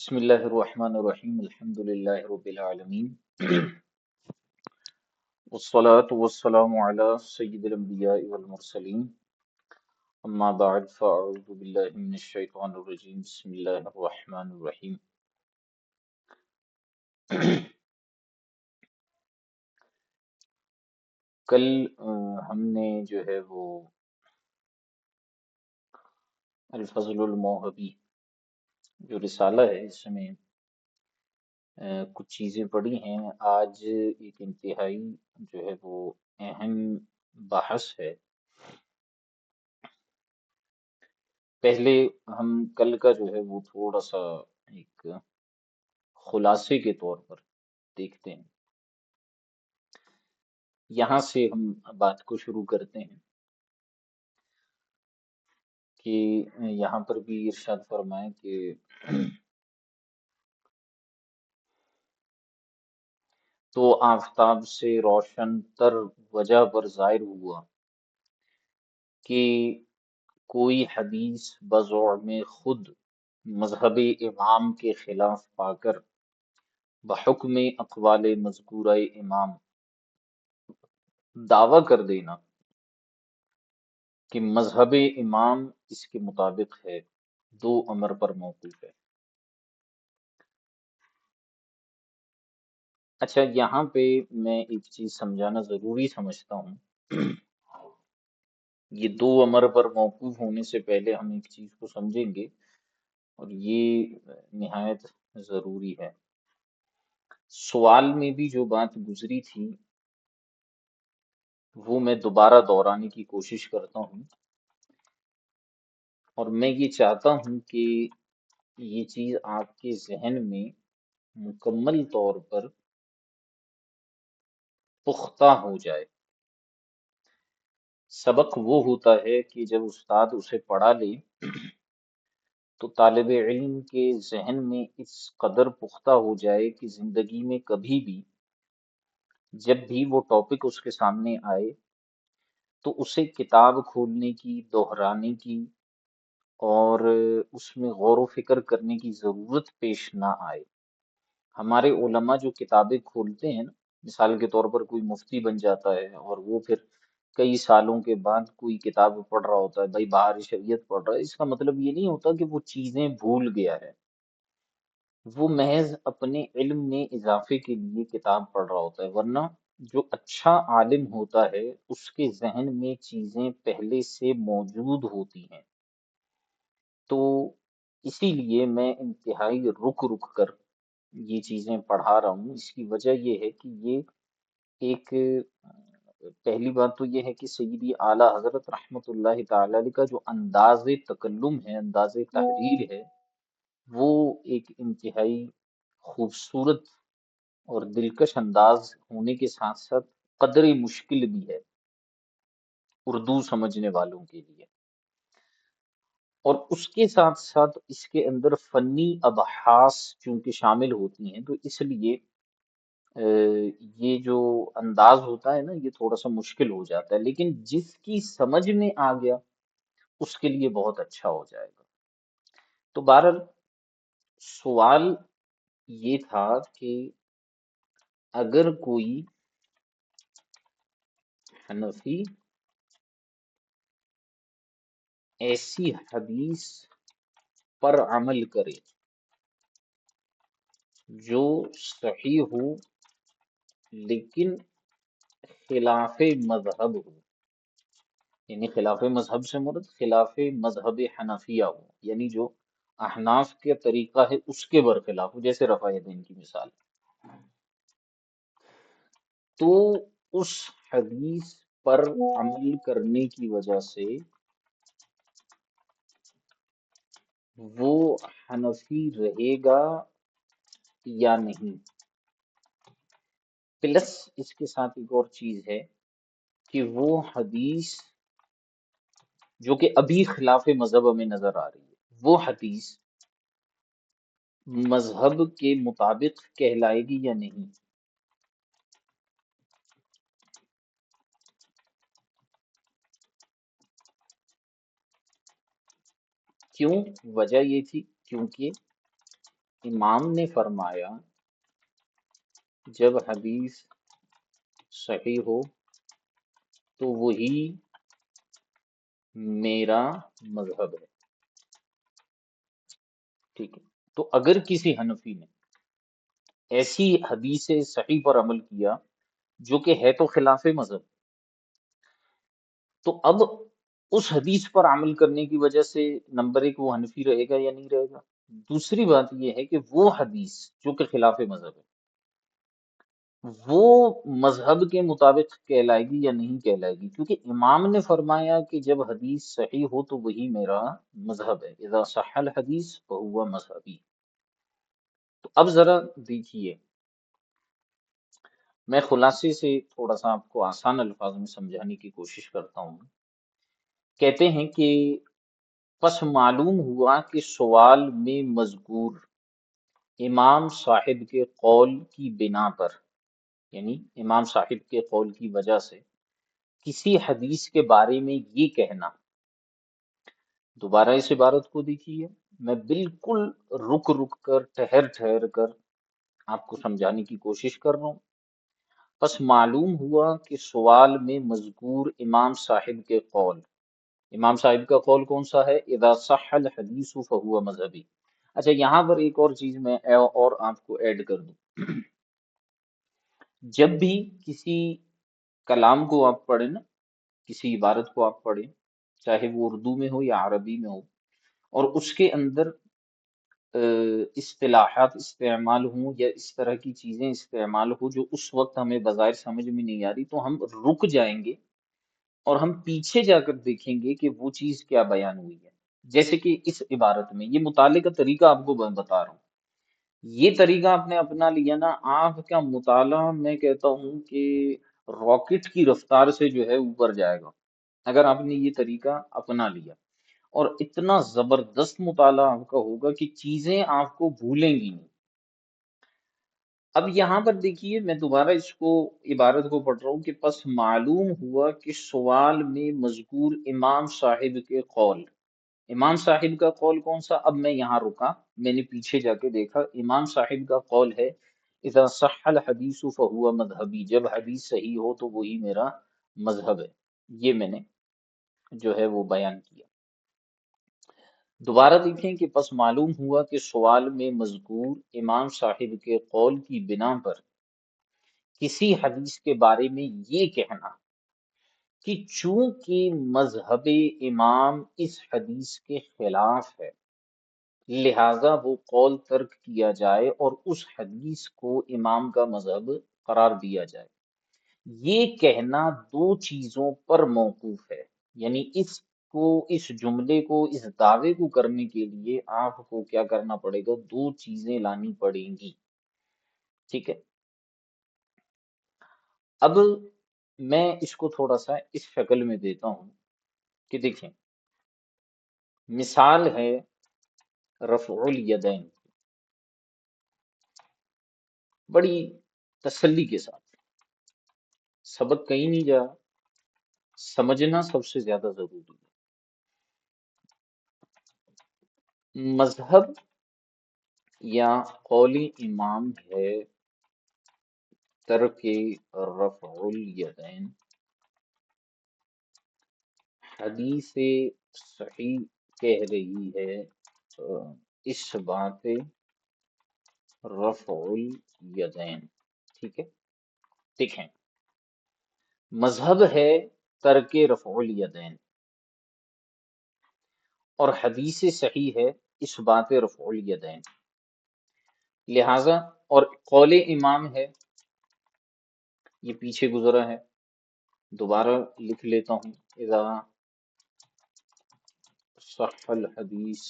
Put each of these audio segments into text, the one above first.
بسم اللہ الرحمن الرحیم الحمد للہ رب العالمین والصلاة والسلام علی سید الانبیاء والمرسلین اما بعد فاعوذ باللہ من الشیطان الرجیم بسم اللہ الرحمن الرحیم کل ہم نے جو ہے وہ الفضل الموہبی جو رسالہ ہے اس میں کچھ چیزیں پڑھی ہیں. آج ایک انتہائی جو ہے وہ اہم بحث ہے. پہلے ہم کل کا جو ہے وہ تھوڑا سا ایک خلاصے کے طور پر دیکھتے ہیں. یہاں سے ہم بات کو شروع کرتے ہیں کہ یہاں پر بھی ارشاد فرمائیں کہ تو آفتاب سے روشن تر وجہ پر ظاہر ہوا کہ کوئی حدیث بزعم خود مذہب امام کے خلاف پا کر بحکم اقوال مذکورہ امام دعویٰ کر دینا کہ مذہب امام اس کے مطابق ہے، دو امر پر موقوف ہے. اچھا، یہاں پہ میں ایک چیز سمجھانا ضروری سمجھتا ہوں. یہ دو امر پر موقوف ہونے سے پہلے ہم ایک چیز کو سمجھیں گے اور یہ نہایت ضروری ہے. سوال میں بھی جو بات گزری تھی وہ میں دوبارہ دہرانے کی کوشش کرتا ہوں، اور میں یہ چاہتا ہوں کہ یہ چیز آپ کے ذہن میں مکمل طور پر پختہ ہو جائے. سبق وہ ہوتا ہے کہ جب استاد اسے پڑھا لے تو طالب علم کے ذہن میں اس قدر پختہ ہو جائے کہ زندگی میں کبھی بھی جب بھی وہ ٹاپک اس کے سامنے آئے تو اسے کتاب کھولنے کی، دہرانے کی اور اس میں غور و فکر کرنے کی ضرورت پیش نہ آئے. ہمارے علماء جو کتابیں کھولتے ہیں نا، مثال کے طور پر کوئی مفتی بن جاتا ہے اور وہ پھر کئی سالوں کے بعد کوئی کتاب پڑھ رہا ہوتا ہے، بھائی بہار شریعت پڑھ رہا ہے، اس کا مطلب یہ نہیں ہوتا کہ وہ چیزیں بھول گیا ہے. وہ محض اپنے علم میں اضافے کے لیے کتاب پڑھ رہا ہوتا ہے، ورنہ جو اچھا عالم ہوتا ہے اس کے ذہن میں چیزیں پہلے سے موجود ہوتی ہیں. تو اسی لیے میں انتہائی رک رک کر یہ چیزیں پڑھا رہا ہوں. اس کی وجہ یہ ہے کہ یہ ایک پہلی بات تو یہ ہے کہ سیدی اعلیٰ حضرت رحمت اللہ تعالی علیہ کا جو انداز تکلم ہے، انداز تحریر ہے، وہ ایک انتہائی خوبصورت اور دلکش انداز ہونے کے ساتھ ساتھ قدر مشکل بھی ہے اردو سمجھنے والوں کے لیے. اور اس کے ساتھ ساتھ اس کے اندر فنی ابحاث چونکہ شامل ہوتی ہیں تو اس لیے یہ جو انداز ہوتا ہے نا یہ تھوڑا سا مشکل ہو جاتا ہے، لیکن جس کی سمجھ میں آ گیا اس کے لیے بہت اچھا ہو جائے گا. تو بہرحال سوال یہ تھا کہ اگر کوئی حنفی ایسی حدیث پر عمل کرے جو صحیح ہو لیکن خلاف مذہب ہو، یعنی خلاف مذہب سے مراد خلاف مذہب حنفیہ ہو، یعنی جو احناف کے طریقہ ہے اس کے برخلاف ہو، جیسے رفع یدین کی مثال، تو اس حدیث پر عمل کرنے کی وجہ سے وہ حنفی رہے گا یا نہیں. پلس اس کے ساتھ ایک اور چیز ہے کہ وہ حدیث جو کہ ابھی خلاف مذہب ہمیں نظر آ رہی ہے، وہ حدیث مذہب کے مطابق کہلائے گی یا نہیں. کیوں؟ وجہ یہ تھی کیونکہ امام نے فرمایا جب حدیث صحیح ہو تو وہی میرا مذہب ہے. ٹھیک ہے. تو اگر کسی حنفی نے ایسی حدیث صحیح پر عمل کیا جو کہ ہے تو خلاف مذہب، تو اب اس حدیث پر عمل کرنے کی وجہ سے نمبر ایک وہ حنفی رہے گا یا نہیں رہے گا. دوسری بات یہ ہے کہ وہ حدیث جو کہ خلاف مذہب ہے وہ مذہب کے مطابق کہلائے گی یا نہیں کہلائے گی، کیونکہ امام نے فرمایا کہ جب حدیث صحیح ہو تو وہی میرا مذہب ہے. اذا صح الحدیث فہو مذہبی. تو اب ذرا دیکھیے، میں خلاصے سے تھوڑا سا آپ کو آسان الفاظ میں سمجھانے کی کوشش کرتا ہوں. کہتے ہیں کہ پس معلوم ہوا کہ سوال میں مذکور امام صاحب کے قول کی بنا پر، یعنی امام صاحب کے قول کی وجہ سے کسی حدیث کے بارے میں یہ کہنا. دوبارہ اس عبارت کو دیکھیے، میں بالکل رک رک کر ٹھہر ٹھہر کر آپ کو سمجھانے کی کوشش کر رہا ہوں. پس معلوم ہوا کہ سوال میں مذکور امام صاحب کے قول، امام صاحب کا قول کون سا ہے؟ اذا صح الحدیث فہو مذہبی. اچھا، یہاں پر ایک اور چیز میں اور آپ کو ایڈ کر دوں. جب بھی کسی کلام کو آپ پڑھیں نا، کسی عبارت کو آپ پڑھیں، چاہے وہ اردو میں ہو یا عربی میں ہو، اور اس کے اندر اصطلاحات استعمال ہوں یا اس طرح کی چیزیں استعمال ہوں جو اس وقت ہمیں بظاہر سمجھ میں نہیں آ رہی، تو ہم رک جائیں گے اور ہم پیچھے جا کر دیکھیں گے کہ وہ چیز کیا بیان ہوئی ہے. جیسے کہ اس عبارت میں یہ مطالعے کا طریقہ آپ کو بتا رہا ہوں. یہ طریقہ آپ نے اپنا لیا نا، آپ کا مطالعہ میں کہتا ہوں کہ راکٹ کی رفتار سے جو ہے اوپر جائے گا اگر آپ نے یہ طریقہ اپنا لیا. اور اتنا زبردست مطالعہ آپ کا ہوگا کہ چیزیں آپ کو بھولیں گی نہیں. اب یہاں پر دیکھیے، میں دوبارہ اس کو عبارت کو پڑھ رہا ہوں کہ پس معلوم ہوا کہ سوال میں مذکور امام صاحب کے قول. امام صاحب کا قول کون سا؟ اب میں یہاں رکا، میں نے پیچھے جا کے دیکھا. امام صاحب کا قول ہے اذا صح الحدیث فہو مذہبی، جب حدیث صحیح ہو تو وہی میرا مذہب ہے. یہ میں نے جو ہے وہ بیان کیا. دوبارہ دیکھیں کہ پس معلوم ہوا کہ سوال میں مذکور امام صاحب کے قول کی بنا پر کسی حدیث کے بارے میں یہ کہنا کہ چونکہ مذہب امام اس حدیث کے خلاف ہے لہذا وہ قول ترک کیا جائے اور اس حدیث کو امام کا مذہب قرار دیا جائے. یہ کہنا دو چیزوں پر موقوف ہے، یعنی اس جملے کو، اس دعوے کو کرنے کے لیے آپ کو کیا کرنا پڑے گا؟ دو چیزیں لانی پڑیں گی. ٹھیک ہے. اب میں اس کو تھوڑا سا اس شکل میں دیتا ہوں کہ دیکھیں، مثال ہے رفع الیدین، بڑی تسلی کے ساتھ. سبق کہیں نہیں جا، سمجھنا سب سے زیادہ ضروری ہے. مذہب یا قول امام ہے ترک رفع الیدین. حدیث صحیح کہہ رہی ہے اس بات رفع الیدین. ٹھیک ہے. دیکھیں، مذہب ہے ترک رفع الیدین اور حدیث صحیح ہے اس بات رفع الیدین. لہذا اور قول امام ہے، یہ پیچھے گزرا ہے، دوبارہ لکھ لیتا ہوں. اذا صح الحدیث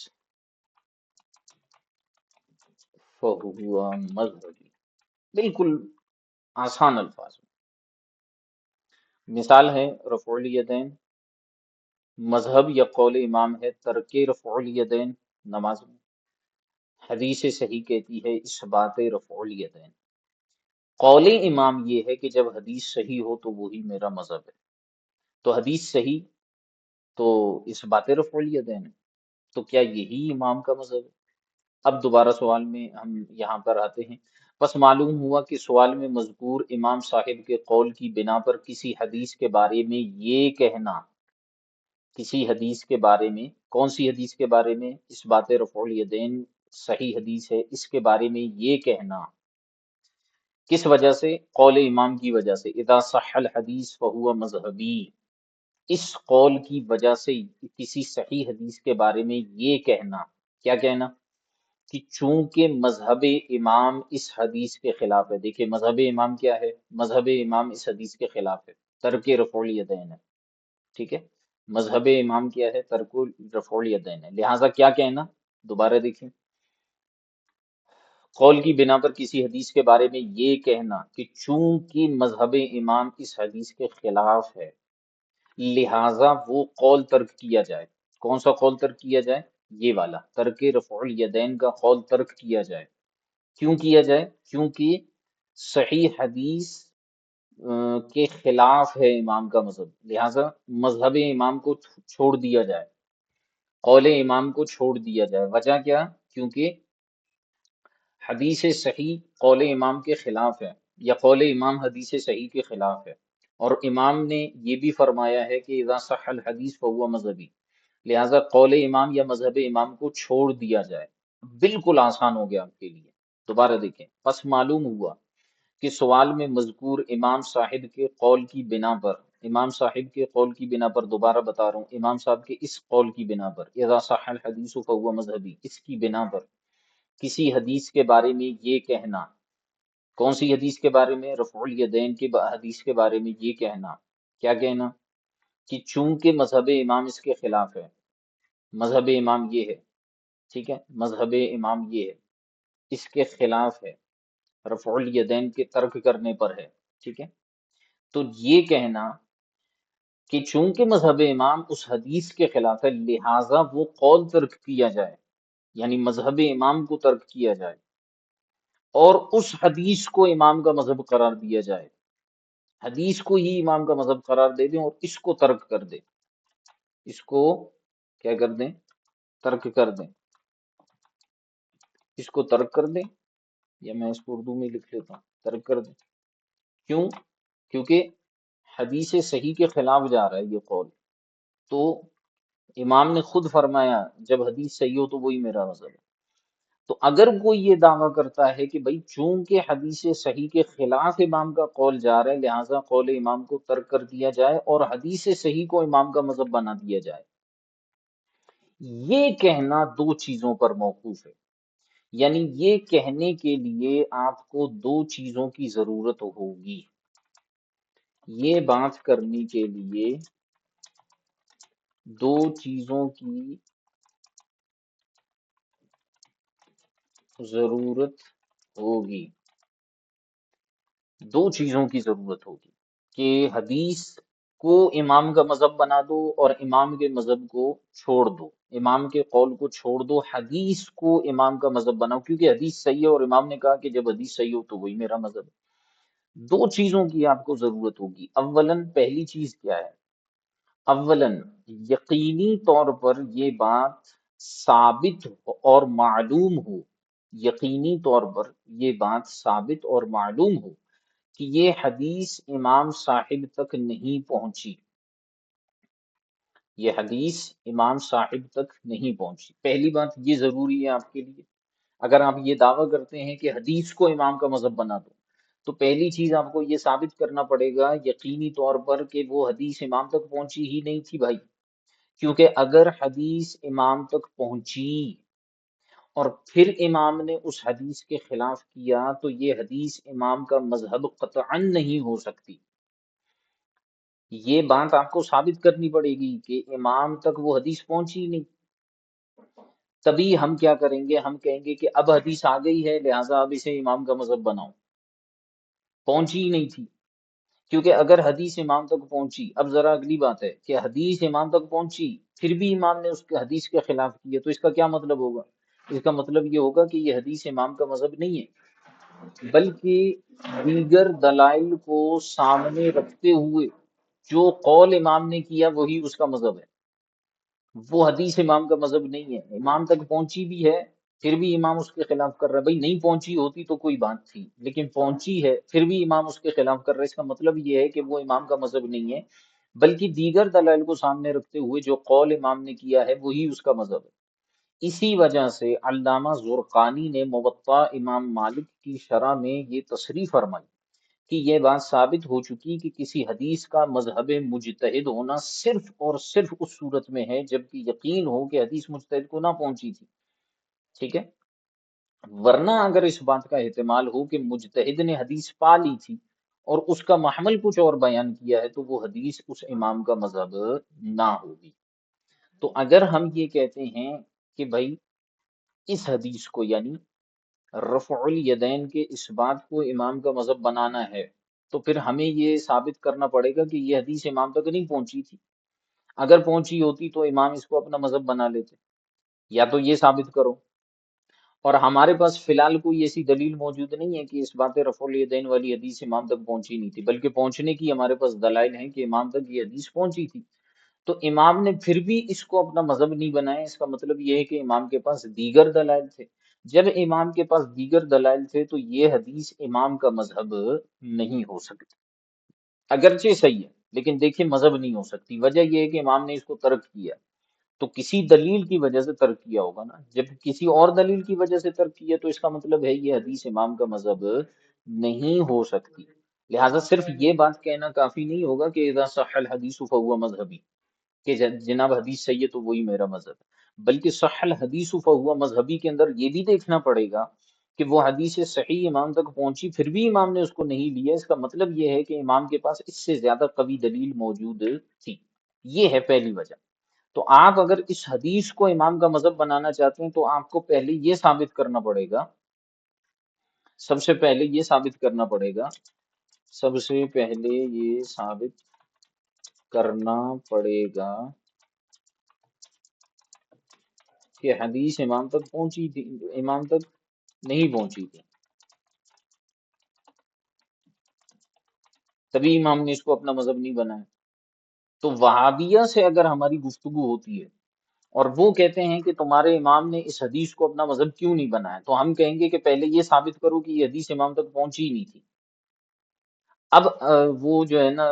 فہو مذہبی. بالکل آسان الفاظ میں. مثال ہے رفع الیدین، مذہب یا قول امام ہے ترک رفع الیدین نماز میں. حدیث صحیح کہتی ہے اس بات رفع الیدین. قول امام یہ ہے کہ جب حدیث صحیح ہو تو وہی میرا مذہب ہے. تو حدیث صحیح تو اس بات رفع الیدین ہے، تو کیا یہی امام کا مذہب ہے؟ اب دوبارہ سوال میں ہم یہاں پر آتے ہیں. پس معلوم ہوا کہ سوال میں مذکور امام صاحب کے قول کی بنا پر کسی حدیث کے بارے میں یہ کہنا، کسی حدیث کے بارے میں، کون سی حدیث کے بارے میں؟ اس بات رفع الیدین صحیح حدیث ہے، اس کے بارے میں یہ کہنا کس وجہ سے؟ قول امام کی وجہ سے. اذا صح الحدیث فہو مذہبی، اس قول کی وجہ سے کسی صحیح حدیث کے بارے میں یہ کہنا، کیا کہنا؟ کہ چونکہ مذہب امام اس حدیث کے خلاف ہے. دیکھیں مذہب امام کیا ہے؟ مذہب امام اس حدیث کے خلاف ہے، ترک رفع الیدین ہے. ٹھیک ہے، مذہب امام کیا ہے؟ ترک رفع الیدین ہے. لہٰذا کیا کہنا؟ دوبارہ دیکھیں، قول کی بنا پر کسی حدیث کے بارے میں یہ کہنا کہ چونکہ مذہب امام اس حدیث کے خلاف ہے لہٰذا وہ قول ترک کیا جائے. کون سا قول ترک کیا جائے؟ یہ والا، ترک رفع الیدین کا قول ترک کیا جائے. کیوں کیا جائے؟ کیونکہ صحیح حدیث کے خلاف ہے امام کا مذہب، لہٰذا مذہب امام کو چھوڑ دیا جائے، قول امام کو چھوڑ دیا جائے. وجہ کیا؟ کیونکہ حدیث صحیح قول امام کے خلاف ہے، یا قول امام حدیث صحیح کے خلاف ہے. اور امام نے یہ بھی فرمایا ہے کہ اذا صح الحدیث فہو مذہبی، لہٰذا قول امام یا مذہب امام کو چھوڑ دیا جائے. بالکل آسان ہو گیا آپ کے لیے. دوبارہ دیکھیں، پس معلوم ہوا کہ سوال میں مذکور امام صاحب کے قول کی بنا پر، امام صاحب کے قول کی بنا پر، دوبارہ بتا رہا ہوں، امام صاحب کے اس قول کی بنا پر، اذا صح الحدیث فہو مذہبی، اس کی بنا پر کسی حدیث کے بارے میں یہ کہنا. کون سی حدیث کے بارے میں؟ رفع الیدین کے حدیث کے بارے میں یہ کہنا. کیا کہنا؟ کہ چونکہ مذہب امام اس کے خلاف ہے، مذہب امام یہ ہے، ٹھیک ہے، مذہب امام یہ ہے، اس کے خلاف ہے، رفع الیدین کے ترک کرنے پر ہے. ٹھیک ہے، تو یہ کہنا کہ چونکہ مذہب امام اس حدیث کے خلاف ہے لہٰذا وہ قول ترک کیا جائے، یعنی مذہب امام کو ترک کیا جائے اور اس حدیث کو امام کا مذہب قرار دیا جائے. حدیث کو ہی امام کا مذہب قرار دے دیں اور اس کو ترک کر دیں، اس کو کیا کر دیں؟ ترک کر دیں، اس کو ترک کر دیں، یا میں اس کو اردو میں لکھ لیتا ہوں، ترک کر دیں. کیوں؟ کیونکہ حدیث صحیح کے خلاف جا رہا ہے یہ قول. تو امام نے خود فرمایا جب حدیث صحیح ہو تو وہی میرا مذہب ہے. تو اگر کوئی یہ دعویٰ کرتا ہے کہ بھئی چونکہ حدیث صحیح کے خلاف امام کا قول جا رہا ہے لہٰذا قول امام کو ترک کر دیا جائے اور حدیث صحیح کو امام کا مذہب بنا دیا جائے، یہ کہنا دو چیزوں پر موقوف ہے. یعنی یہ کہنے کے لیے آپ کو دو چیزوں کی ضرورت ہوگی. یہ بات کرنے کے لیے دو چیزوں کی ضرورت ہوگی، دو چیزوں کی ضرورت ہوگی کہ حدیث کو امام کا مذہب بنا دو اور امام کے مذہب کو چھوڑ دو، امام کے قول کو چھوڑ دو، حدیث کو امام کا مذہب بناؤ، کیونکہ حدیث صحیح ہے اور امام نے کہا کہ جب حدیث صحیح ہو تو وہی میرا مذہب ہے. دو چیزوں کی آپ کو ضرورت ہوگی. اولاً پہلی چیز کیا ہے؟ اولاً یقینی طور پر یہ بات ثابت اور معلوم ہو، یقینی طور پر یہ بات ثابت اور معلوم ہو کہ یہ حدیث امام صاحب تک نہیں پہنچی، یہ حدیث امام صاحب تک نہیں پہنچی. پہلی بات یہ ضروری ہے آپ کے لیے. اگر آپ یہ دعویٰ کرتے ہیں کہ حدیث کو امام کا مذہب بنا دو تو پہلی چیز آپ کو یہ ثابت کرنا پڑے گا یقینی طور پر کہ وہ حدیث امام تک پہنچی ہی نہیں تھی بھائی. کیونکہ اگر حدیث امام تک پہنچی اور پھر امام نے اس حدیث کے خلاف کیا تو یہ حدیث امام کا مذہب قطعاً نہیں ہو سکتی. یہ بات آپ کو ثابت کرنی پڑے گی کہ امام تک وہ حدیث پہنچی ہی نہیں. تبھی ہم کیا کریں گے؟ ہم کہیں گے کہ اب حدیث آ گئی ہے لہٰذا اب اسے امام کا مذہب بناؤ. پہنچی ہی نہیں تھی. کیونکہ اگر حدیث امام تک پہنچی، اب ذرا اگلی بات ہے کہ حدیث امام تک پہنچی پھر بھی امام نے اس کے حدیث کے خلاف کیا تو اس کا کیا مطلب ہوگا؟ اس کا مطلب یہ ہوگا کہ یہ حدیث امام کا مذہب نہیں ہے، بلکہ دیگر دلائل کو سامنے رکھتے ہوئے جو قول امام نے کیا وہی اس کا مذہب ہے. وہ حدیث امام کا مذہب نہیں ہے. امام تک پہنچی بھی ہے پھر بھی امام اس کے خلاف کر رہا ہے. بھائی نہیں پہنچی ہوتی تو کوئی بات تھی، لیکن پہنچی ہے پھر بھی امام اس کے خلاف کر رہا ہے، اس کا مطلب یہ ہے کہ وہ امام کا مذہب نہیں ہے، بلکہ دیگر دلائل کو سامنے رکھتے ہوئے جو قول امام نے کیا ہے وہی اس کا مذہب ہے. اسی وجہ سے علامہ زرقانی نے موطا امام مالک کی شرح میں یہ تصریح فرمائی کہ یہ بات ثابت ہو چکی کہ کسی حدیث کا مذہب مجتہد ہونا صرف اور صرف اس صورت میں ہے جبکہ یقین ہو کہ حدیث مجتہد کو نہ پہنچی تھی. ٹھیک ہے، ورنہ اگر اس بات کا احتمال ہو کہ مجتہد نے حدیث پا لی تھی اور اس کا محمل کچھ اور بیان کیا ہے تو وہ حدیث اس امام کا مذہب نہ ہوگی. تو اگر ہم یہ کہتے ہیں کہ بھائی اس حدیث کو یعنی رفع الیدین کے اس بات کو امام کا مذہب بنانا ہے تو پھر ہمیں یہ ثابت کرنا پڑے گا کہ یہ حدیث امام تک نہیں پہنچی تھی. اگر پہنچی ہوتی تو امام اس کو اپنا مذہب بنا لیتے. یا تو یہ ثابت کرو، اور ہمارے پاس فی الحال کوئی ایسی دلیل موجود نہیں ہے کہ اس بات رفع الیدین والی حدیث امام تک پہنچی نہیں تھی، بلکہ پہنچنے کی ہمارے پاس دلائل ہیں کہ امام تک یہ حدیث پہنچی تھی. تو امام نے پھر بھی اس کو اپنا مذہب نہیں بنایا، اس کا مطلب یہ ہے کہ امام کے پاس دیگر دلائل تھے. جب امام کے پاس دیگر دلائل تھے تو یہ حدیث امام کا مذہب نہیں ہو سکتی. اگرچہ صحیح ہے لیکن دیکھیں مذہب نہیں ہو سکتی. وجہ یہ ہے کہ امام نے اس کو ترک کیا، تو کسی دلیل کی وجہ سے ترک کیا ہوگا نا. جب کسی اور دلیل کی وجہ سے ترک کیا تو اس کا مطلب ہے یہ حدیث امام کا مذہب نہیں ہو سکتی. لہٰذا صرف یہ بات کہنا کافی نہیں ہوگا کہ اذا صح الحدیث فہو مذہبی، کہ جناب حدیث صحیح ہے تو وہی میرا مذہب ہے، بلکہ صح الحدیث فہو مذہبی کے اندر یہ بھی دیکھنا پڑے گا کہ وہ حدیث صحیح امام تک پہنچی پھر بھی امام نے اس کو نہیں لیا. اس کا مطلب یہ ہے کہ امام کے پاس اس سے زیادہ قوی دلیل موجود تھی. یہ ہے پہلی وجہ. تو آپ اگر اس حدیث کو امام کا مذہب بنانا چاہتے ہیں تو آپ کو پہلے یہ ثابت کرنا پڑے گا، سب سے پہلے یہ ثابت کرنا پڑے گا، سب سے پہلے یہ ثابت کرنا پڑے گا کہ حدیث امام تک پہنچی تھی، امام تک نہیں پہنچی تھی، تبھی امام نے اس کو اپنا مذہب نہیں بنایا. تو وہابیہ سے اگر ہماری گفتگو ہوتی ہے اور وہ کہتے ہیں کہ تمہارے امام نے اس حدیث کو اپنا مذہب کیوں نہیں بنایا، تو ہم کہیں گے کہ پہلے یہ ثابت کرو کہ یہ حدیث امام تک پہنچی ہی نہیں تھی. اب وہ جو ہے نا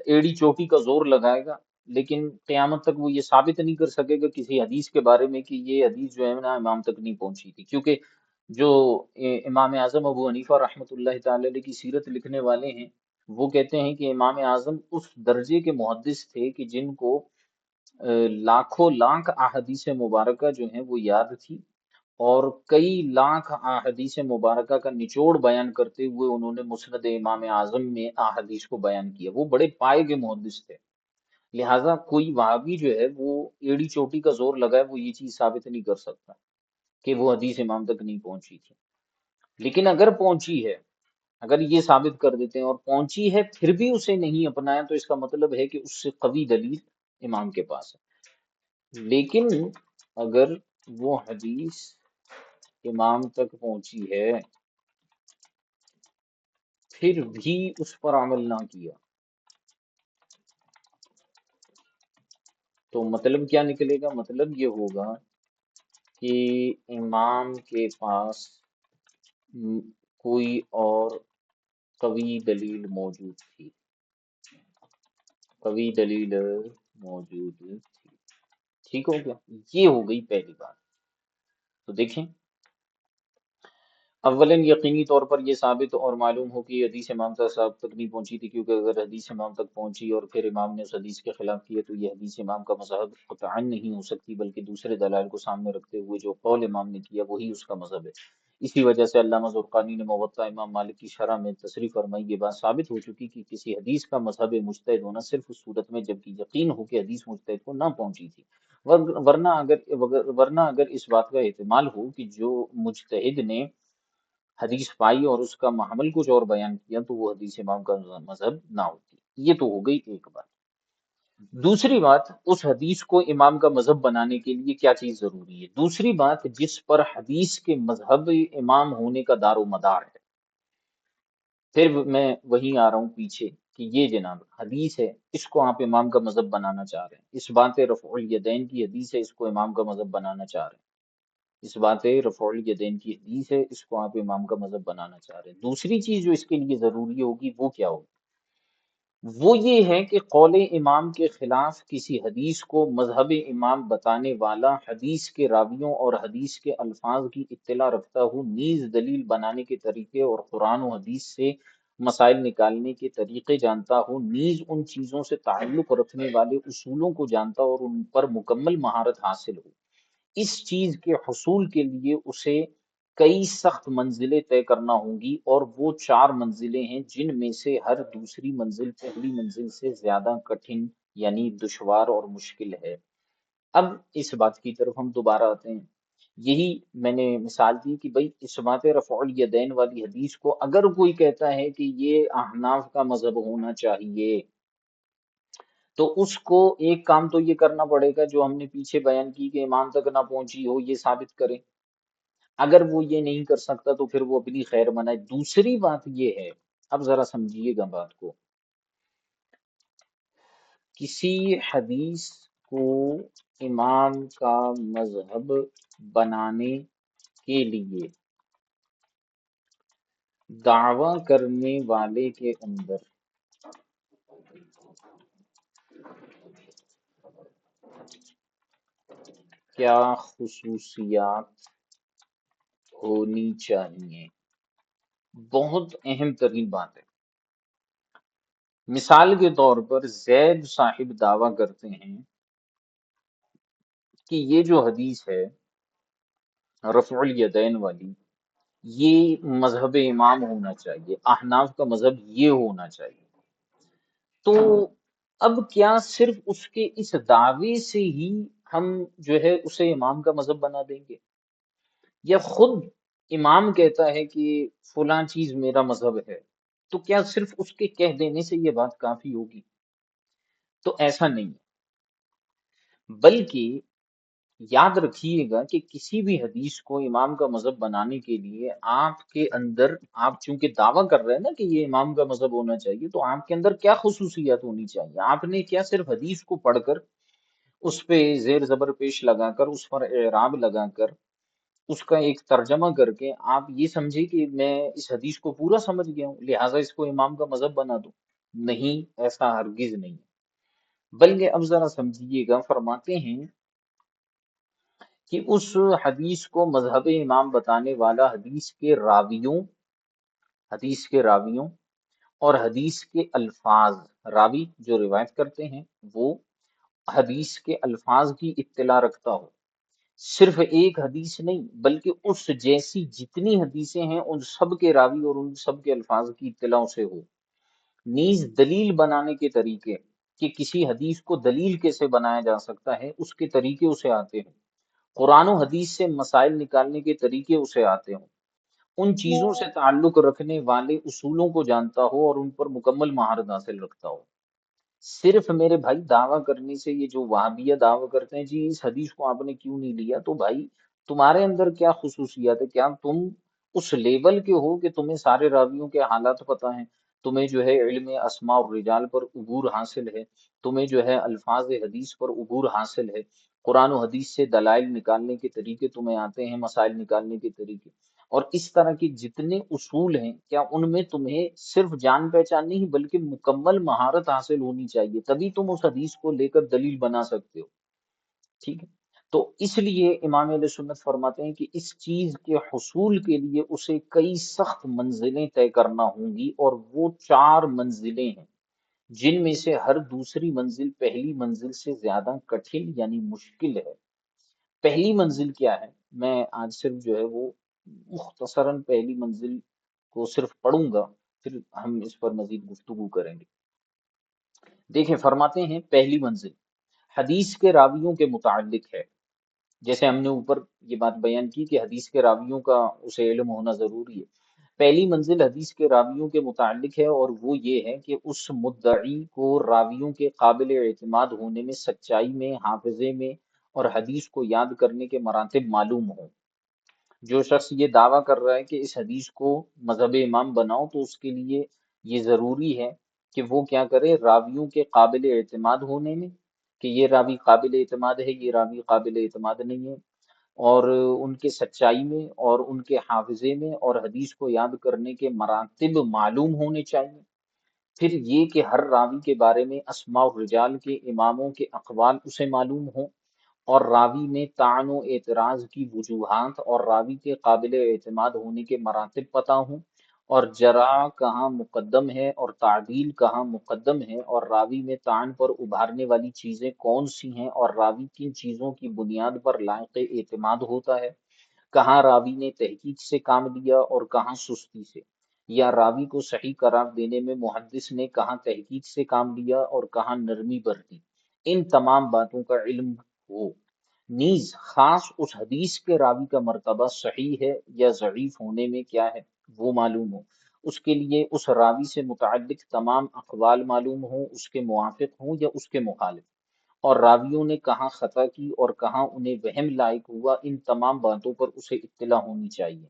ایڑی چوٹی کا زور لگائے گا، لیکن قیامت تک وہ یہ ثابت نہیں کر سکے گا کسی حدیث کے بارے میں کہ یہ حدیث جو ہے نا امام تک نہیں پہنچی تھی. کیونکہ جو امام اعظم ابو حنیفہ رحمۃ اللہ تعالی علیہ کی سیرت لکھنے والے ہیں وہ کہتے ہیں کہ امام اعظم اس درجے کے محدث تھے کہ جن کو لاکھوں لاکھ احادیث مبارکہ جو ہیں وہ یاد تھی، اور کئی لاکھ احادیث مبارکہ کا نچوڑ بیان کرتے ہوئے انہوں نے مسند امام اعظم میں احادیث کو بیان کیا. وہ بڑے پائے کے محدث تھے. لہٰذا کوئی وہابی جو ہے وہ ایڑی چوٹی کا زور لگائے وہ یہ چیز ثابت نہیں کر سکتا کہ وہ حدیث امام تک نہیں پہنچی تھی. لیکن اگر پہنچی ہے، اگر یہ ثابت کر دیتے ہیں اور پہنچی ہے پھر بھی اسے نہیں اپنایا تو اس کا مطلب ہے کہ اس سے قوی دلیل امام کے پاس ہے. لیکن اگر وہ حدیث امام تک پہنچی ہے پھر بھی اس پر عمل نہ کیا تو مطلب کیا نکلے گا؟ مطلب یہ ہوگا کہ امام کے پاس کوئی اور قوی دلیل موجود تھی، قوی دلیل موجود تھی. ٹھیک ہو گیا؟ یہ ہو گئی پہلی بات. تو دیکھیں، اولاً یقینی طور پر یہ ثابت اور معلوم ہو کہ یہ حدیث امام صاحب تک نہیں پہنچی تھی، کیونکہ اگر حدیث امام تک پہنچی اور پھر امام نے اس حدیث کے خلاف کیا تو یہ حدیث امام کا مذہب قطعاً نہیں ہو سکتی، بلکہ دوسرے دلائل کو سامنے رکھتے ہوئے جو قول امام نے کیا وہی اس کا مذہب ہے. اسی وجہ سے علامہ زرقانی نے موطا امام مالک کی شرح میں تصریح فرمائی یہ بات ثابت ہو چکی کہ کسی حدیث کا مذہب مجتہد ہونا صرف اس صورت میں جبکہ یقین ہو کہ حدیث مجتہد کو نہ پہنچی تھی. ورنہ اگر اس بات کا احتمال ہو کہ جو مجتہد نے حدیث پائی اور اس کا محمل کچھ اور بیان کیا تو وہ حدیث امام کا مذہب نہ ہوتی. یہ تو ہو گئی ایک بات. دوسری بات، اس حدیث کو امام کا مذہب بنانے کے لیے کیا چیز ضروری ہے؟ دوسری بات جس پر حدیث کے مذہب امام ہونے کا دار و مدار ہے. پھر میں وہیں آ رہا ہوں پیچھے کہ یہ جناب حدیث ہے اس کو آپ امام کا مذہب بنانا چاہ رہے ہیں، اس بات رفع الیدین کی حدیث ہے اس کو امام کا مذہب بنانا چاہ رہے ہیں. اس بات رفع الیدین کی حدیث ہے، اس کو آپ امام کا مذہب بنانا چاہ رہے ہیں۔ دوسری چیز جو اس کے لیے ضروری ہوگی وہ کیا ہوگی؟ وہ یہ ہے کہ قول امام کے خلاف کسی حدیث کو مذہب امام بتانے والا حدیث کے راویوں اور حدیث کے الفاظ کی اطلاع رکھتا ہو، نیز دلیل بنانے کے طریقے اور قرآن و حدیث سے مسائل نکالنے کے طریقے جانتا ہو، نیز ان چیزوں سے تعلق رکھنے والے اصولوں کو جانتا ہو اور ان پر مکمل مہارت حاصل ہو۔ اس چیز کے حصول کے لیے اسے کئی سخت منزلیں طے کرنا ہوں گی، اور وہ چار منزلیں ہیں جن میں سے ہر دوسری منزل پہلی منزل سے زیادہ کٹھن یعنی دشوار اور مشکل ہے۔ اب اس بات کی طرف ہم دوبارہ آتے ہیں۔ یہی میں نے مثال دی کہ بھئی اثبات رفع الیدین والی حدیث کو اگر کوئی کہتا ہے کہ یہ احناف کا مذہب ہونا چاہیے، تو اس کو ایک کام تو یہ کرنا پڑے گا جو ہم نے پیچھے بیان کی کہ امام تک نہ پہنچی ہو، یہ ثابت کرے۔ اگر وہ یہ نہیں کر سکتا تو پھر وہ اپنی خیر منائے۔ دوسری بات یہ ہے، اب ذرا سمجھیے گا بات کو، کسی حدیث کو امام کا مذہب بنانے کے لیے دعویٰ کرنے والے کے اندر کیا خصوصیات ہونی چاہیے؟ بہت اہم ترین بات ہے۔ مثال کے طور پر زید صاحب دعویٰ کرتے ہیں کہ یہ جو حدیث ہے رفع الیدین والی، یہ مذہب امام ہونا چاہیے، احناف کا مذہب یہ ہونا چاہیے۔ تو اب کیا صرف اس کے اس دعوے سے ہی ہم جو ہے اسے امام کا مذہب بنا دیں گے، یا خود امام کہتا ہے کہ فلاں چیز میرا مذہب ہے، تو کیا صرف اس کے کہہ دینے سے یہ بات کافی ہوگی؟ تو ایسا نہیں ہے، بلکہ یاد رکھیے گا کہ کسی بھی حدیث کو امام کا مذہب بنانے کے لیے آپ کے اندر، آپ چونکہ دعویٰ کر رہے ہیں نا کہ یہ امام کا مذہب ہونا چاہیے، تو آپ کے اندر کیا خصوصیات ہونی چاہیے؟ آپ نے کیا صرف حدیث کو پڑھ کر اس پہ زیر زبر پیش لگا کر اس پر اعراب لگا کر اس کا ایک ترجمہ کر کے آپ یہ سمجھے کہ میں اس حدیث کو پورا سمجھ گیا ہوں لہٰذا اس کو امام کا مذہب بنا دوں؟ نہیں، ایسا ہرگز نہیں ہے۔ بلکہ اب ذرا سمجھیے گا، فرماتے ہیں کہ اس حدیث کو مذہب امام بتانے والا حدیث کے راویوں اور حدیث کے الفاظ، راوی جو روایت کرتے ہیں وہ حدیث کے الفاظ کی اطلاع رکھتا ہو، صرف ایک حدیث نہیں بلکہ اس جیسی جتنی حدیثیں ہیں ان سب کے راوی اور ان سب کے الفاظ کی اطلاع اسے ہو، نیز دلیل بنانے کے طریقے، کہ کسی حدیث کو دلیل کیسے بنایا جا سکتا ہے اس کے طریقے اسے آتے ہوں، قرآن و حدیث سے مسائل نکالنے کے طریقے اسے آتے ہوں، ان چیزوں سے تعلق رکھنے والے اصولوں کو جانتا ہو اور ان پر مکمل مہارت حاصل رکھتا ہو۔ صرف میرے بھائی دعویٰ کرنے سے، یہ جو وہابیہ دعویٰ کرتے ہیں جی اس حدیث کو آپ نے کیوں نہیں لیا، تو بھائی تمہارے اندر کیا خصوصیات ہے؟ کیا تم اس لیول کے ہو کہ تمہیں سارے راویوں کے حالات پتہ ہیں، تمہیں جو ہے علم اسماء اور رجال پر عبور حاصل ہے، تمہیں جو ہے الفاظ حدیث پر عبور حاصل ہے، قرآن و حدیث سے دلائل نکالنے کے طریقے تمہیں آتے ہیں، مسائل نکالنے کے طریقے، اور اس طرح کے جتنے اصول ہیں کیا ان میں تمہیں صرف جان پہچان نہیں بلکہ مکمل مہارت حاصل ہونی چاہیے، تبھی تم اس حدیث کو لے کر دلیل بنا سکتے ہو؟ ٹھیک ہے؟ تو اس لیے امام علیہ سنت فرماتے ہیں کہ اس چیز کے حصول کے لیے اسے کئی سخت منزلیں طے کرنا ہوں گی، اور وہ چار منزلیں ہیں جن میں سے ہر دوسری منزل پہلی منزل سے زیادہ کٹھن یعنی مشکل ہے۔ پہلی منزل کیا ہے؟ میں آج صرف جو ہے وہ مختصراً پہلی منزل کو صرف پڑھوں گا، پھر ہم اس پر مزید گفتگو کریں گے۔ دیکھیں فرماتے ہیں پہلی منزل حدیث کے راویوں کے متعلق ہے، جیسے ہم نے اوپر یہ بات بیان کی کہ حدیث کے راویوں کا اسے علم ہونا ضروری ہے۔ پہلی منزل حدیث کے راویوں کے متعلق ہے، اور وہ یہ ہے کہ اس مدعی کو راویوں کے قابل اعتماد ہونے میں، سچائی میں، حافظے میں اور حدیث کو یاد کرنے کے مراتب معلوم ہوں۔ جو شخص یہ دعویٰ کر رہا ہے کہ اس حدیث کو مذہب امام بناؤ، تو اس کے لیے یہ ضروری ہے کہ وہ کیا کرے، راویوں کے قابل اعتماد ہونے میں، کہ یہ راوی قابل اعتماد ہے، یہ راوی قابل اعتماد نہیں ہے، اور ان کے سچائی میں اور ان کے حافظے میں اور حدیث کو یاد کرنے کے مراتب معلوم ہونے چاہیے۔ پھر یہ کہ ہر راوی کے بارے میں اسماء الرجال کے اماموں کے اقوال اسے معلوم ہوں، اور راوی میں طعن و اعتراض کی وجوہات اور راوی کے قابل اعتماد ہونے کے مراتب پتہ ہوں، اور جرح کہاں مقدم ہے اور تعدیل کہاں مقدم ہے، اور راوی میں طعن پر ابھارنے والی چیزیں کون سی ہیں، اور راوی کن چیزوں کی بنیاد پر لائق اعتماد ہوتا ہے، کہاں راوی نے تحقیق سے کام لیا اور کہاں سستی سے، یا راوی کو صحیح قرار دینے میں محدث نے کہاں تحقیق سے کام لیا اور کہاں نرمی برتی، ان تمام باتوں کا علم ہو۔ نیز خاص اس حدیث کے راوی کا مرتبہ صحیح ہے یا ضعیف ہونے میں کیا ہے وہ معلوم ہو، اس کے لیے اس راوی سے متعلق تمام اقوال معلوم ہوں، اس کے موافق ہوں یا اس کے مخالف، اور راویوں نے کہاں خطا کی اور کہاں انہیں وہم لائق ہوا، ان تمام باتوں پر اسے اطلاع ہونی چاہیے۔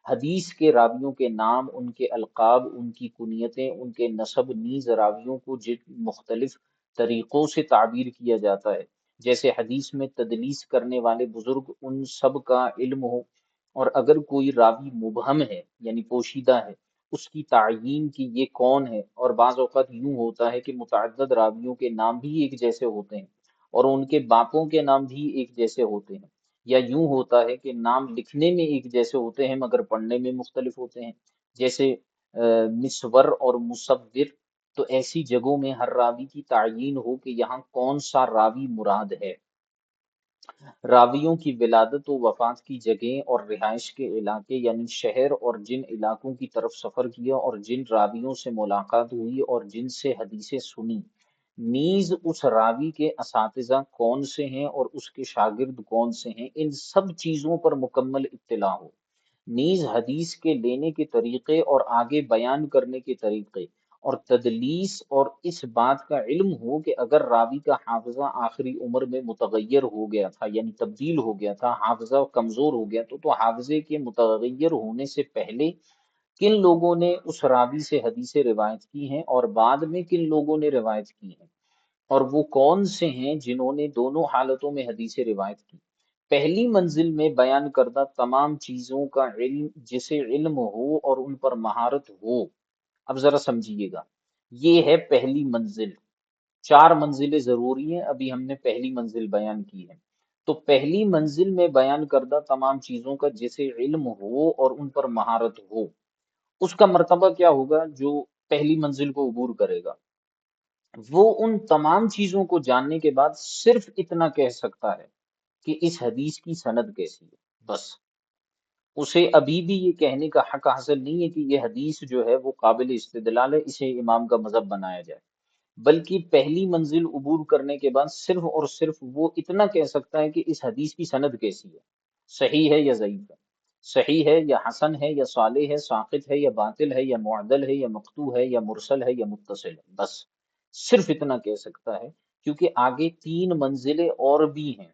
حدیث کے راویوں کے نام، ان کے القاب، ان کی کنیتیں، ان کے نسب، نیز راویوں کو جن مختلف طریقوں سے تعبیر کیا جاتا ہے، جیسے حدیث میں تدلیس کرنے والے بزرگ، ان سب کا علم ہو، اور اگر کوئی راوی مبہم ہے یعنی پوشیدہ ہے، اس کی تعیین کی یہ کون ہے، اور بعض اوقات یوں ہوتا ہے کہ متعدد راویوں کے نام بھی ایک جیسے ہوتے ہیں اور ان کے باپوں کے نام بھی ایک جیسے ہوتے ہیں، یا یوں ہوتا ہے کہ نام لکھنے میں ایک جیسے ہوتے ہیں مگر پڑھنے میں مختلف ہوتے ہیں، جیسے مصور اور مصور۔ تو ایسی جگہوں میں ہر راوی کی تعیین ہو کہ یہاں کون سا راوی مراد ہے۔ راویوں کی ولادت و وفات کی جگہیں اور رہائش کے علاقے یعنی شہر، اور جن علاقوں کی طرف سفر کیا اور جن راویوں سے ملاقات ہوئی اور جن سے حدیثیں سنی، نیز اس راوی کے اساتذہ کون سے ہیں اور اس کے شاگرد کون سے ہیں، ان سب چیزوں پر مکمل اطلاع ہو۔ نیز حدیث کے لینے کے طریقے اور آگے بیان کرنے کے طریقے اور تدلیس، اور اس بات کا علم ہو کہ اگر راوی کا حافظہ آخری عمر میں متغیر ہو گیا تھا یعنی تبدیل ہو گیا تھا، حافظہ کمزور ہو گیا تو حافظے کے متغیر ہونے سے پہلے کن لوگوں نے اس راوی سے حدیثیں روایت کی ہیں اور بعد میں کن لوگوں نے روایت کی ہیں، اور وہ کون سے ہیں جنہوں نے دونوں حالتوں میں حدیث روایت کی۔ پہلی منزل میں بیان کردہ تمام چیزوں کا علم جسے علم ہو اور ان پر مہارت ہو۔ اب ذرا سمجھیے گا، یہ ہے پہلی منزل۔ چار منزلیں ضروری ہیں، ابھی ہم نے پہلی منزل بیان کی ہے۔ تو پہلی منزل میں بیان کردہ تمام چیزوں کا جسے علم ہو اور ان پر مہارت ہو، اس کا مرتبہ کیا ہوگا؟ جو پہلی منزل کو عبور کرے گا وہ ان تمام چیزوں کو جاننے کے بعد صرف اتنا کہہ سکتا ہے کہ اس حدیث کی سند کیسی ہے، بس۔ اسے ابھی بھی یہ کہنے کا حق حاصل نہیں ہے کہ یہ حدیث جو ہے وہ قابل استدلال ہے، اسے امام کا مذہب بنایا جائے، بلکہ پہلی منزل عبور کرنے کے بعد صرف اور صرف وہ اتنا کہہ سکتا ہے کہ اس حدیث کی سند کیسی ہے، صحیح ہے یا ضعیف ہے، صحیح ہے یا حسن ہے یا صالح ہے، ساقط ہے یا باطل ہے یا معدل ہے یا مقطوع ہے یا مرسل ہے یا متصل ہے، بس صرف اتنا کہہ سکتا ہے، کیونکہ آگے تین منزلیں اور بھی ہیں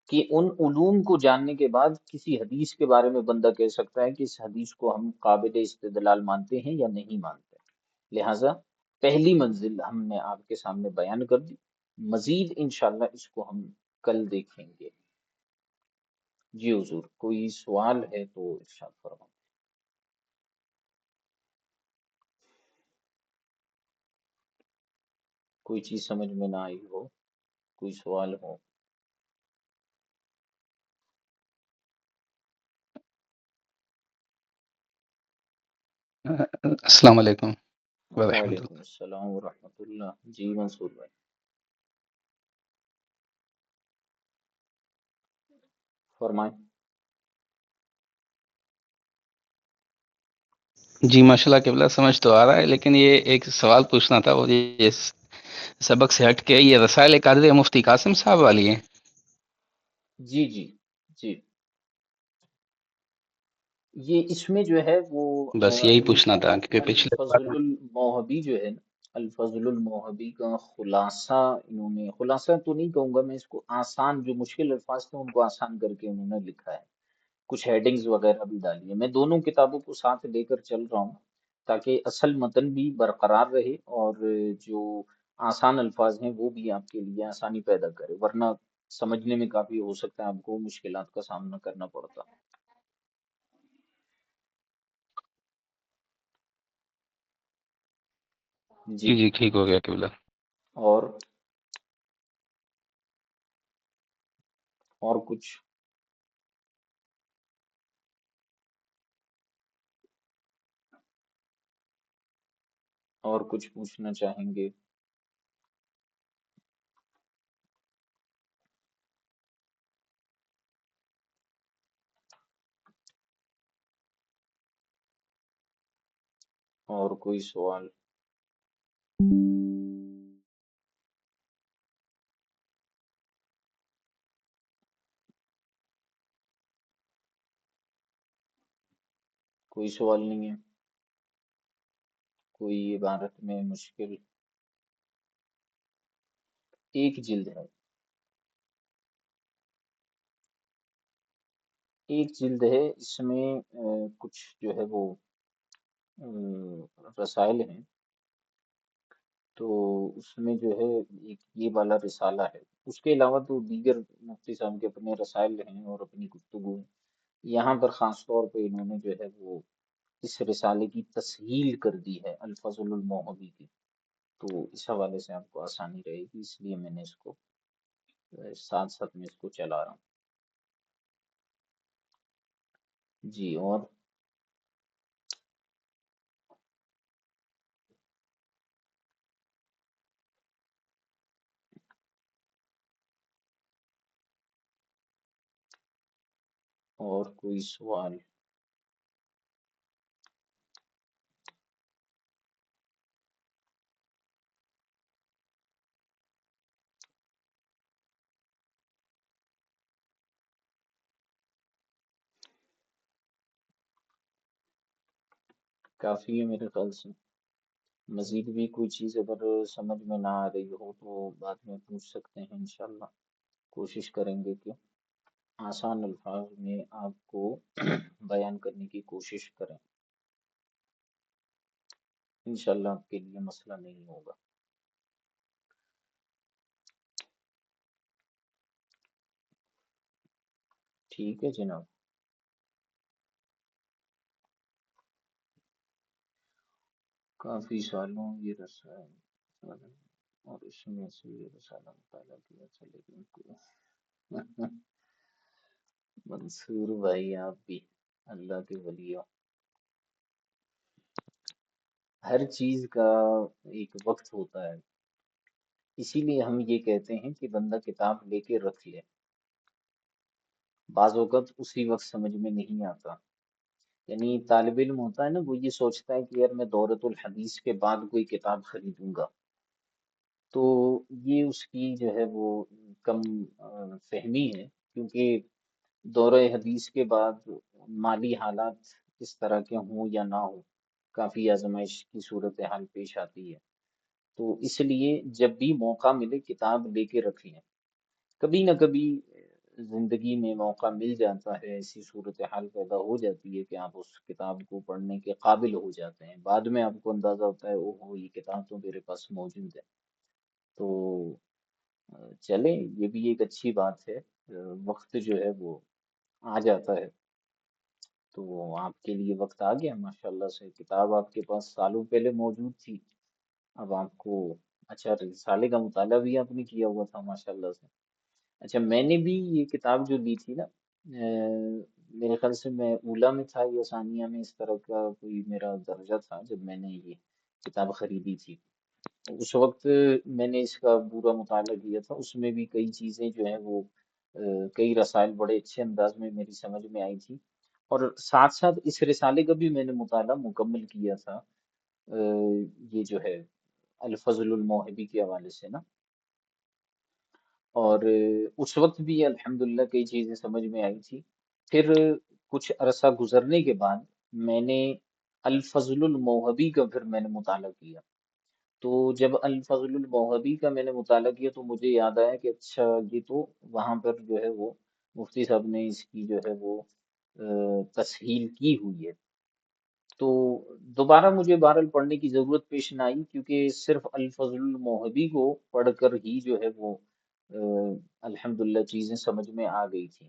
کہ ان علوم کو جاننے کے بعد کسی حدیث کے بارے میں بندہ کہہ سکتا ہے کہ اس حدیث کو ہم قابل استدلال مانتے ہیں یا نہیں مانتے۔ لہٰذا پہلی منزل ہم نے آپ کے سامنے بیان کر دی، مزید انشاءاللہ اس کو ہم کل دیکھیں گے۔ جی حضور، کوئی سوال ہے تو ارشاد فرمائیں۔ کوئی چیز سمجھ میں نہ آئی ہو، کوئی سوال ہو؟ السلام علیکم ورحمۃ وعلیکم السلام ورحمۃ اللہ۔ جی منصور بھائی فرمائیں۔ اللہ۔ جی ماشاء اللہ قبلہ سمجھ تو آ رہا ہے، لیکن یہ ایک سوال پوچھنا تھا، وہ یہ سبق سے ہٹ کے، یہ رسائل قادریہ مفتی قاسم صاحب والی ہیں؟ جی جی جی، یہ اس میں جو ہے وہ بس یہی ایک پوچھنا تھا کیونکہ پچھلے بار الفضل الموہبی جو ہے نا، الفضل الموہبی کا خلاصہ، انہوں نے خلاصہ تو نہیں کہوں گا میں اس کو، آسان جو مشکل الفاظ تھے ان کو آسان کر کے انہوں نے لکھا ہے، کچھ ہیڈنگز وغیرہ بھی ڈالی ہے۔ میں دونوں کتابوں کو ساتھ لے کر چل رہا ہوں تاکہ اصل متن بھی برقرار رہے اور جو آسان الفاظ ہیں وہ بھی آپ کے لیے آسانی پیدا کرے، ورنہ سمجھنے میں کافی ہو سکتا ہے آپ کو مشکلات کا سامنا کرنا پڑتا۔ جی، جی جی ٹھیک ہو گیا قبلہ۔ اور اور کچھ؟ اور کچھ پوچھنا چاہیں گے؟ اور کوئی سوال؟ کوئی سوال نہیں ہے؟ کوئی عبارت میں مشکل؟ ایک جلد ہے، ایک جلد ہے، اس میں کچھ جو ہے وہ رسائل ہیں، تو اس میں جو ہے ایک یہ والا رسالہ ہے، اس کے علاوہ تو دیگر مفتی صاحب کے اپنے رسائل ہیں اور اپنی گفتگو ہیں۔ یہاں پر خاص طور پہ انہوں نے جو ہے وہ اس رسالے کی تسہیل کر دی ہے الفضل الموہبی کی، تو اس حوالے سے آپ کو آسانی رہے گی، اس لیے میں نے اس کو ساتھ ساتھ میں اس کو چلا رہا ہوں۔ جی، اور کوئی سوال؟ کافی ہے میرے خیال سے، مزید بھی کوئی چیز اگر سمجھ میں نہ آ رہی ہو تو بعد میں پوچھ سکتے ہیں انشاءاللہ، کوشش کریں گے کہ آسان الفاظ میں آپ کو بیان کرنے کی کوشش کریں، انشاءاللہ آپ کے لیے مسئلہ نہیں ہوگا۔ ٹھیک ہے جناب، کافی سالوں یہ رسائل اور اس میں سے یہ رسالہ مطالعہ کیا تھا، لیکن منصور بھائی آپ بھی اللہ کے ولی ہو، ہر چیز کا ایک وقت ہوتا ہے، اسی لیے ہم یہ کہتے ہیں کہ بندہ کتاب لے کے رکھ لے، بعض اوقات اسی وقت سمجھ میں نہیں آتا، یعنی طالب علم ہوتا ہے نا، وہ یہ سوچتا ہے کہ یار میں دورۃ الحدیث کے بعد کوئی کتاب خریدوں گا، تو یہ اس کی جو ہے وہ کم فہمی ہے، کیونکہ دورہ حدیث کے بعد مالی حالات اس طرح کے ہوں یا نہ ہوں، کافی آزمائش کی صورتحال پیش آتی ہے، تو اس لیے جب بھی موقع ملے کتاب لے کے رکھ لیں، کبھی نہ کبھی زندگی میں موقع مل جاتا ہے، ایسی صورتحال پیدا ہو جاتی ہے کہ آپ اس کتاب کو پڑھنے کے قابل ہو جاتے ہیں، بعد میں آپ کو اندازہ ہوتا ہے او ہو یہ کتاب تو میرے پاس موجود ہے، تو چلیں یہ بھی ایک اچھی بات ہے، وقت جو ہے وہ آ جاتا ہے، تو آپ کے لیے وقت آ گیا ماشاءاللہ سے، کتاب آپ کے پاس سالوں پہلے موجود تھی، اب آپ کو اچھا رسالے کا مطالعہ بھی آپ نے کیا ہوا تھا ماشاءاللہ سے۔ اچھا میں نے بھی یہ کتاب جو لی تھی نا، میرے خیال سے میں اولا میں تھا یا ثانیہ میں، اس طرح کا کوئی میرا درجہ تھا جب میں نے یہ کتاب خریدی تھی، اس وقت میں نے اس کا پورا مطالعہ کیا تھا، اس میں بھی کئی چیزیں جو ہیں وہ کئی رسائل بڑے اچھے انداز میں میری سمجھ میں آئی تھی، اور ساتھ ساتھ اس رسالے کا بھی میں نے مطالعہ مکمل کیا تھا، یہ جو ہے الفضل الموہبی کے حوالے سے نا، اور اس وقت بھی الحمدللہ کئی چیزیں سمجھ میں آئی تھی، پھر کچھ عرصہ گزرنے کے بعد میں نے الفضل الموہبی کا پھر میں نے مطالعہ کیا، تو جب الفضل الموہبی کا میں نے مطالعہ کیا تو مجھے یاد آیا کہ اچھا یہ تو وہاں پر جو ہے وہ مفتی صاحب نے اس کی جو ہے وہ تسہیل کی ہوئی ہے، تو دوبارہ مجھے بہرحال پڑھنے کی ضرورت پیش نہ آئی، کیونکہ صرف الفضل الموہبی کو پڑھ کر ہی جو ہے وہ الحمدللہ چیزیں سمجھ میں آ گئی تھیں،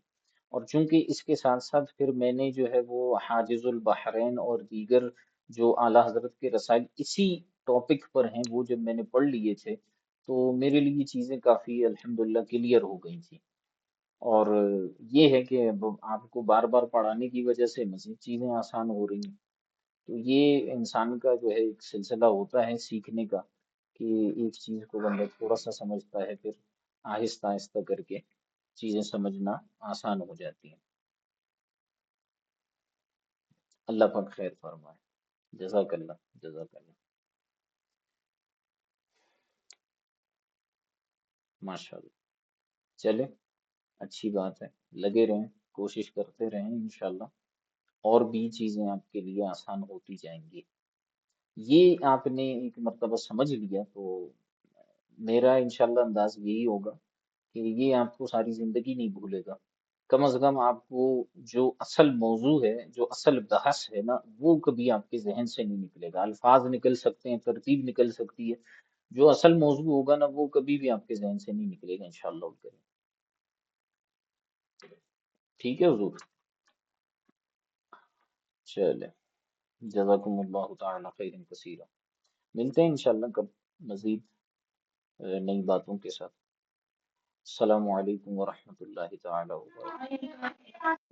اور چونکہ اس کے ساتھ ساتھ پھر میں نے جو ہے وہ حاجز البحرین اور دیگر جو اعلیٰ حضرت کے رسائل اسی ٹاپک پر ہیں وہ جب میں نے پڑھ لیے تھے تو میرے لیے یہ چیزیں کافی الحمدللہ کلیئر ہو گئی تھیں، اور یہ ہے کہ اب آپ کو بار بار پڑھانے کی وجہ سے مزید چیزیں آسان ہو رہی ہیں، تو یہ انسان کا جو ہے ایک سلسلہ ہوتا ہے سیکھنے کا، کہ ایک چیز کو بندہ تھوڑا سا سمجھتا ہے پھر آہستہ آہستہ کر کے چیزیں سمجھنا آسان ہو جاتی ہیں۔ اللہ پاک خیر فرمائے۔ جزاک اللہ، جزاک اللہ۔ ماشاء اللہ، چلے، اچھی بات ہے، لگے رہیں، کوشش کرتے رہیں، انشاءاللہ اور بھی چیزیں آپ کے لیے آسان ہوتی جائیں گی۔ یہ آپ نے ایک مرتبہ سمجھ لیا تو میرا انشاءاللہ انداز یہی ہوگا کہ یہ آپ کو ساری زندگی نہیں بھولے گا، کم از کم آپ کو جو اصل موضوع ہے، جو اصل بحث ہے نا، وہ کبھی آپ کے ذہن سے نہیں نکلے گا۔ الفاظ نکل سکتے ہیں، ترتیب نکل سکتی ہے، جو اصل موضوع ہوگا نا وہ کبھی بھی آپ کے ذہن سے نہیں نکلے گا انشاءاللہ الکریم۔ ٹھیک ہے حضور، چلے، جزاکم اللہ تعالی خیر کثیرا، ملتے ہیں انشاءاللہ کب مزید نئی باتوں کے ساتھ۔ السلام علیکم ورحمۃ اللہ تعالی وبرکاتہ۔